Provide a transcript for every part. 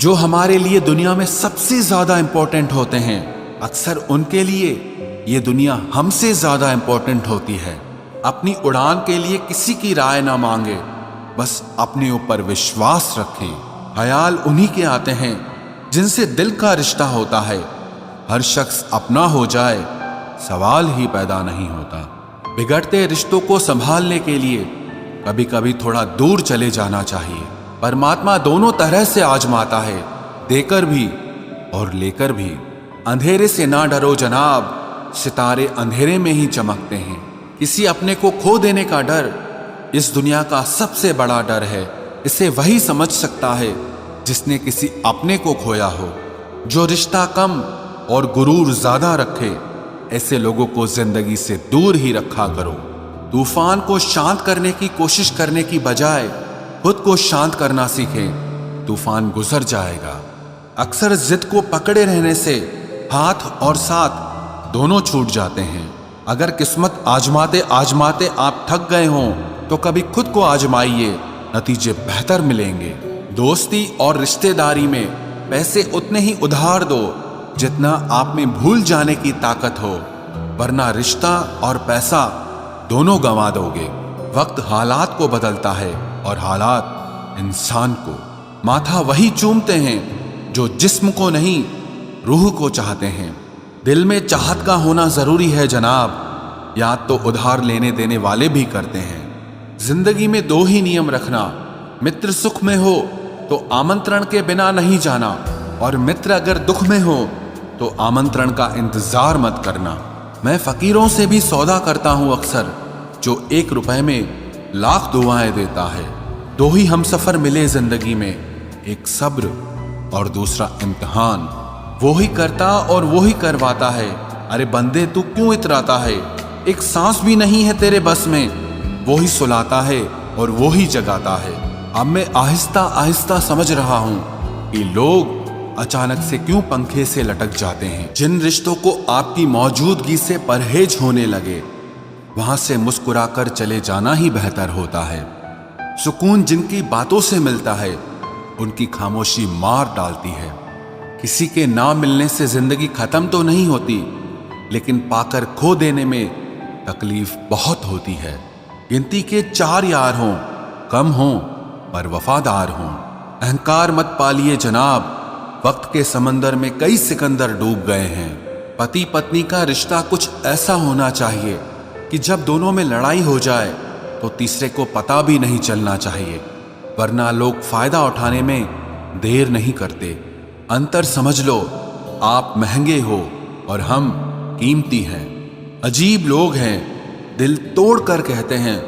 जो हमारे लिए दुनिया में सबसे ज्यादा इंपॉर्टेंट होते हैं, अक्सर उनके लिए ये दुनिया हमसे ज्यादा इंपॉर्टेंट होती है। अपनी उड़ान के लिए किसी की राय ना मांगे, बस अपने ऊपर विश्वास रखें। ख्याल उन्हीं के आते हैं जिनसे दिल का रिश्ता होता है। हर शख्स अपना हो जाए, सवाल ही पैदा नहीं होता। बिगड़ते रिश्तों को संभालने के लिए कभी कभी थोड़ा दूर चले जाना चाहिए। परमात्मा दोनों तरह से आजमाता है, देकर भी और लेकर भी। अंधेरे से ना डरो जनाब, सितारे अंधेरे में ही चमकते हैं। किसी अपने को खो देने का डर इस दुनिया का सबसे बड़ा डर है। इसे वही समझ सकता है जिसने किसी अपने को खोया हो। जो रिश्ता कम और गुरूर ज्यादा रखे, ऐसे लोगों को जिंदगी से दूर ही रखा करो। तूफान को शांत करने की कोशिश करने की बजाय खुद को शांत करना सीखें, तूफान गुजर जाएगा। अक्सर जिद को पकड़े रहने से हाथ और साथ दोनों छूट जाते हैं। अगर किस्मत आजमाते आजमाते आप थक गए हों तो कभी खुद को आजमाइए, नतीजे बेहतर मिलेंगे। दोस्ती और रिश्तेदारी में पैसे उतने ही उधार दो जितना आप में भूल जाने की ताकत हो, वरना रिश्ता और पैसा दोनों गंवा दोगे। वक्त हालात को बदलता है और हालात इंसान को। माथा वही चूमते हैं जो जिस्म को नहीं, रूह को चाहते हैं। दिल में चाहत का होना जरूरी है जनाब, याद तो उधार लेने देने वाले भी करते हैं। जिंदगी में दो ही नियम रखना, मित्र सुख में हो तो आमंत्रण के बिना नहीं जाना, और मित्र अगर दुख में हो तो आमंत्रण का इंतजार मत करना। मैं फकीरों से भी सौदा करता हूं अक्सर, जो 1 रुपए में लाख दुआएं देता है। दो ही हम सफर मिले जिंदगी में, एक सब्र और दूसरा इम्तिहान। वो ही करता और वो ही करवाता है। अरे बंदे तू क्यों इतराता है, एक सांस भी नहीं है तेरे बस में। वो ही सुलाता है और वो ही जगाता है। अब मैं आहिस्ता आहिस्ता समझ रहा हूं कि लोग अचानक से क्यों पंखे से लटक जाते हैं। जिन रिश्तों को आपकी मौजूदगी से परहेज होने लगे, वहां से मुस्कुराकर चले जाना ही बेहतर होता है। सुकून जिनकी बातों से मिलता है, उनकी खामोशी मार डालती है। किसी के ना मिलने से जिंदगी खत्म तो नहीं होती, लेकिन पाकर खो देने में तकलीफ बहुत होती है। गिनती के 4 यार हों, कम हों पर वफादार हों। अहंकार मत पालिए जनाब, वक्त के समंदर में कई सिकंदर डूब गए हैं। पति पत्नी का रिश्ता कुछ ऐसा होना चाहिए कि जब दोनों में लड़ाई हो जाए तो तीसरे को पता भी नहीं चलना चाहिए, वरना लोग फायदा उठाने में देर नहीं करते। अंतर समझ लो, आप महंगे हो और हम कीमती हैं। अजीब लोग हैं, दिल तोड़ कर कहते हैं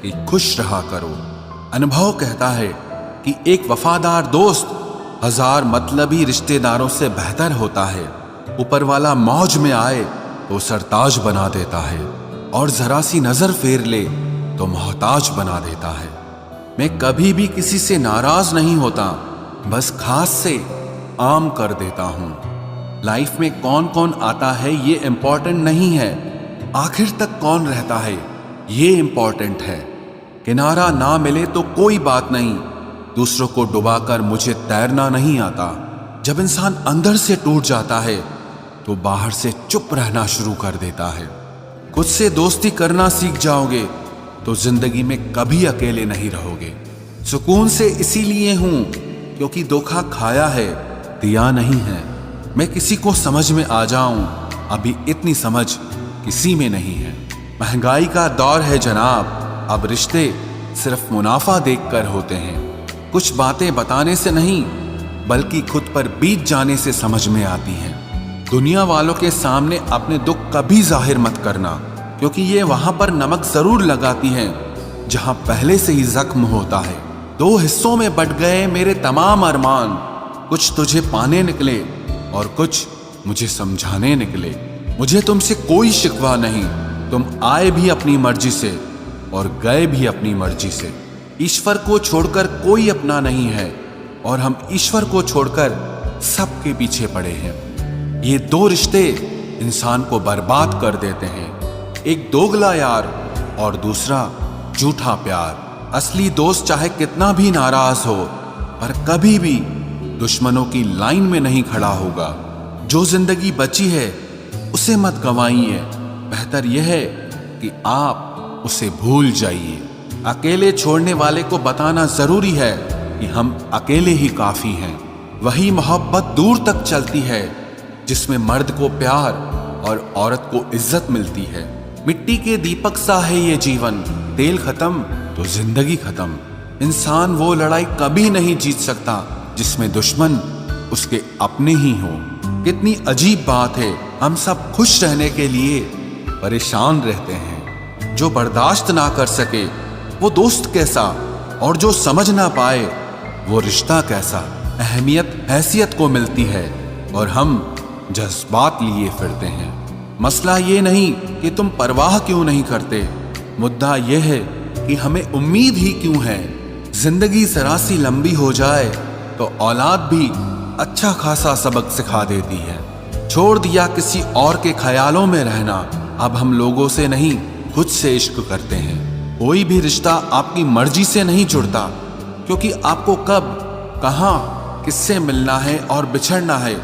कि खुश रहा करो। अनुभव कहता है कि एक वफादार दोस्त 1000 मतलबी रिश्तेदारों से बेहतर होता है। ऊपर वाला मौज में आए तो सरताज बना देता है, और जरा सी नजर फेर ले तो मोहताज बना देता है। मैं कभी भी किसी से नाराज नहीं होता, बस खास से आम कर देता हूं। लाइफ में कौन कौन आता है ये इंपॉर्टेंट नहीं है, आखिर तक कौन रहता है ये इंपॉर्टेंट है। किनारा ना मिले तो कोई बात नहीं, दूसरों को डुबाकर मुझे तैरना नहीं आता। जब इंसान अंदर से टूट जाता है तो बाहर से चुप रहना शुरू कर देता है। खुद से दोस्ती करना सीख जाओगे तो जिंदगी में कभी अकेले नहीं रहोगे। सुकून से इसीलिए हूं क्योंकि धोखा खाया है, दिया नहीं है। मैं किसी को समझ में आ जाऊं, अभी इतनी समझ किसी में नहीं है। महंगाई का दौर है जनाब, अब रिश्ते सिर्फ मुनाफा देखकर होते हैं। कुछ बातें बताने से नहीं, बल्कि खुद पर बीत जाने से समझ में आती हैं। दुनिया वालों के सामने अपने दुख कभी जाहिर मत करना, क्योंकि ये वहां पर नमक जरूर लगाती हैं जहां पहले से ही जख्म होता है। 2 हिस्सों में बट गए मेरे तमाम अरमान, कुछ तुझे पाने निकले और कुछ मुझे समझाने निकले। मुझे तुमसे कोई शिकवा नहीं, तुम आए भी अपनी मर्जी से और गए भी अपनी मर्जी से। ईश्वर को छोड़कर कोई अपना नहीं है, और हम ईश्वर को छोड़कर सबके पीछे पड़े हैं। ये 2 रिश्ते इंसान को बर्बाद कर देते हैं, एक दोगला यार और दूसरा झूठा प्यार। असली दोस्त चाहे कितना भी नाराज हो, पर कभी भी दुश्मनों की लाइन में नहीं खड़ा होगा। जो जिंदगी बची है उसे मत गंवाइए, बेहतर यह है कि आप उसे भूल जाइए। अकेले छोड़ने वाले को बताना जरूरी है कि हम अकेले ही काफी हैं। वही मोहब्बत दूर तक चलती है जिसमें मर्द को प्यार और औरत को इज्जत मिलती है। मिट्टी के दीपक सा है ये जीवन, तेल खत्म तो जिंदगी खत्म। इंसान वो लड़ाई कभी नहीं जीत सकता जिसमें दुश्मन उसके अपने ही हो। कितनी अजीब बात है, हम सब खुश रहने के लिए परेशान रहते हैं। जो बर्दाश्त ना कर सके वो दोस्त कैसा, और जो समझ ना पाए वो रिश्ता कैसा। अहमियत हैसियत को मिलती है और हम जज्बात लिए फिरते हैं। मसला ये नहीं कि तुम परवाह क्यों नहीं करते, मुद्दा यह है कि हमें उम्मीद ही क्यों है। जिंदगी जरा सी लंबी हो जाए तो औलाद भी अच्छा खासा सबक सिखा देती है। छोड़ दिया किसी और के ख्यालों में रहना, अब हम लोगों से नहीं खुद से इश्क करते हैं। कोई भी रिश्ता आपकी मर्जी से नहीं जुड़ता, क्योंकि आपको कब, कहां, किससे मिलना है और बिछड़ना है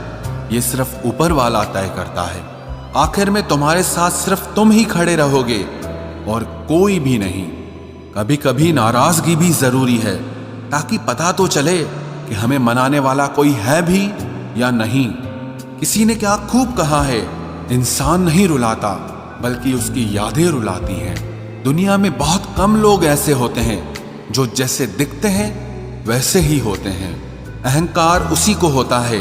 ये सिर्फ ऊपर वाला तय करता है। आखिर में तुम्हारे साथ सिर्फ तुम ही खड़े रहोगे और कोई भी नहीं। कभी कभी नाराजगी भी जरूरी है, ताकि पता तो चले कि हमें मनाने वाला कोई है भी या नहीं। किसी ने क्या खूब कहा है, इंसान नहीं रुलाता बल्कि उसकी यादें रुलाती हैं। दुनिया में बहुत कम लोग ऐसे होते हैं जो जैसे दिखते हैं वैसे ही होते हैं। अहंकार उसी को होता है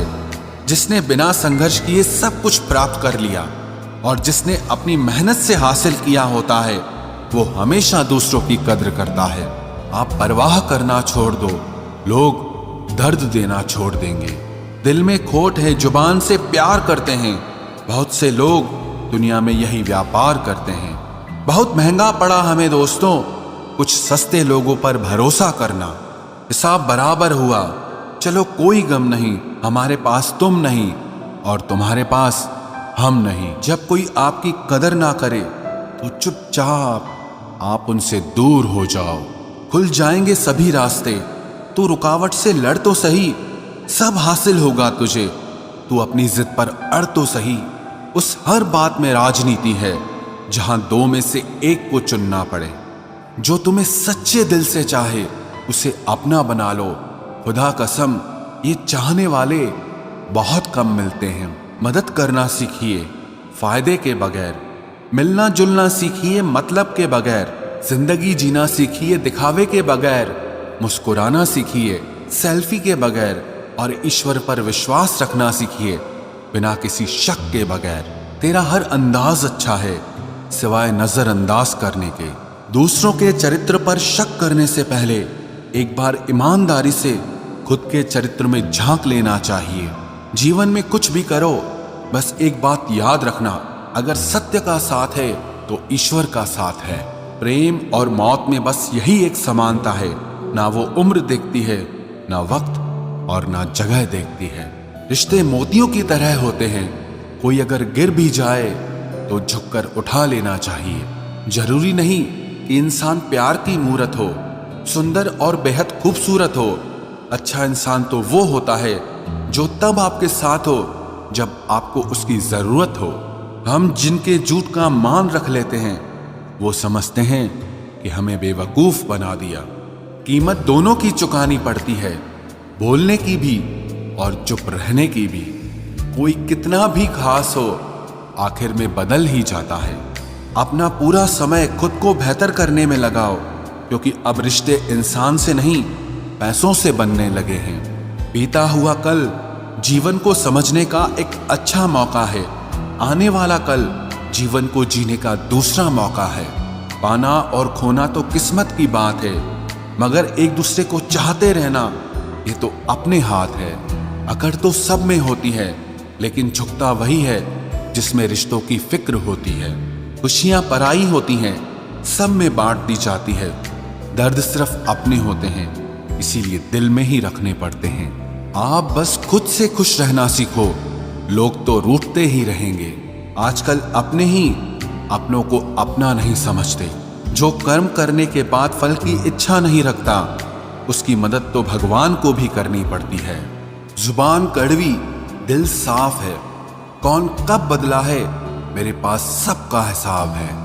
जिसने बिना संघर्ष किए सब कुछ प्राप्त कर लिया, और जिसने अपनी मेहनत से हासिल किया होता है वो हमेशा दूसरों की कद्र करता है। आप परवाह करना छोड़ दो, लोग दर्द देना छोड़ देंगे। दिल में खोट है, जुबान से प्यार करते हैं। बहुत से लोग दुनिया में यही व्यापार करते हैं। बहुत महंगा पड़ा हमें दोस्तों कुछ सस्ते लोगों पर भरोसा करना। हिसाब बराबर हुआ, चलो कोई गम नहीं, हमारे पास तुम नहीं और तुम्हारे पास हम नहीं। जब कोई आपकी कदर ना करे तो चुपचाप आप उनसे दूर हो जाओ। खुल जाएंगे सभी रास्ते, तू रुकावट से लड़ तो सही, सब हासिल होगा तुझे। तू अपनी जिद पर अड़ तो सही। उस हर बात में राजनीति है जहां दो में से एक को चुनना पड़े। जो तुम्हें सच्चे दिल से चाहे उसे अपना बना लो। खुदा कसम ये चाहने वाले बहुत कम मिलते हैं। मदद करना सीखिए फायदे के बगैर, मिलना जुलना सीखिए मतलब के बगैर, जिंदगी जीना सीखिए दिखावे के बगैर, मुस्कुराना सीखिए सेल्फी के बगैर, और ईश्वर पर विश्वास रखना सीखिए बिना किसी शक के बगैर। तेरा हर अंदाज अच्छा है सिवाय नजरअंदाज करने के। दूसरों के चरित्र पर शक करने से पहले एक बार ईमानदारी से खुद के चरित्र में झांक लेना चाहिए। जीवन में कुछ भी करो, बस एक बात याद रखना, अगर सत्य का साथ है तो ईश्वर का साथ है। प्रेम और मौत में बस यही एक समानता है, ना वो उम्र देखती है, ना वक्त और ना जगह देखती है। रिश्ते मोतियों की तरह होते हैं, कोई अगर गिर भी जाए तो झुककर उठा लेना चाहिए। जरूरी नहीं कि इंसान प्यार की मूरत हो, सुंदर और बेहद खूबसूरत हो। अच्छा इंसान तो वो होता है जो तब आपके साथ हो जब आपको उसकी जरूरत हो। हम जिनके झूठ का मान रख लेते हैं वो समझते हैं कि हमें बेवकूफ बना दिया। कीमत दोनों की चुकानी पड़ती है, बोलने की भी और चुप रहने की भी। कोई कितना भी खास हो आखिर में बदल ही जाता है। अपना पूरा समय खुद को बेहतर करने में लगाओ, क्योंकि अब रिश्ते इंसान से नहीं पैसों से बनने लगे हैं। बीता हुआ कल जीवन को समझने का एक अच्छा मौका है, आने वाला कल जीवन को जीने का दूसरा मौका है। पाना और खोना तो किस्मत की बात है, मगर एक दूसरे को चाहते रहना ये तो अपने हाथ है। अकड़ तो सब में होती है, लेकिन झुकता वही है जिसमें रिश्तों की फिक्र होती है। खुशियां पराई होती हैं, सब में बांट दी जाती है। दर्द सिर्फ अपने होते हैं, इसीलिए दिल में ही रखने पड़ते हैं। आप बस खुद से खुश रहना सीखो, लोग तो रूठते ही रहेंगे। आजकल अपने ही अपनों को अपना नहीं समझते। जो कर्म करने के बाद फल की इच्छा नहीं रखता, उसकी मदद तो भगवान को भी करनी पड़ती है। जुबान कड़वी, दिल साफ है। कौन कब बदला है, मेरे पास सबका हिसाब है।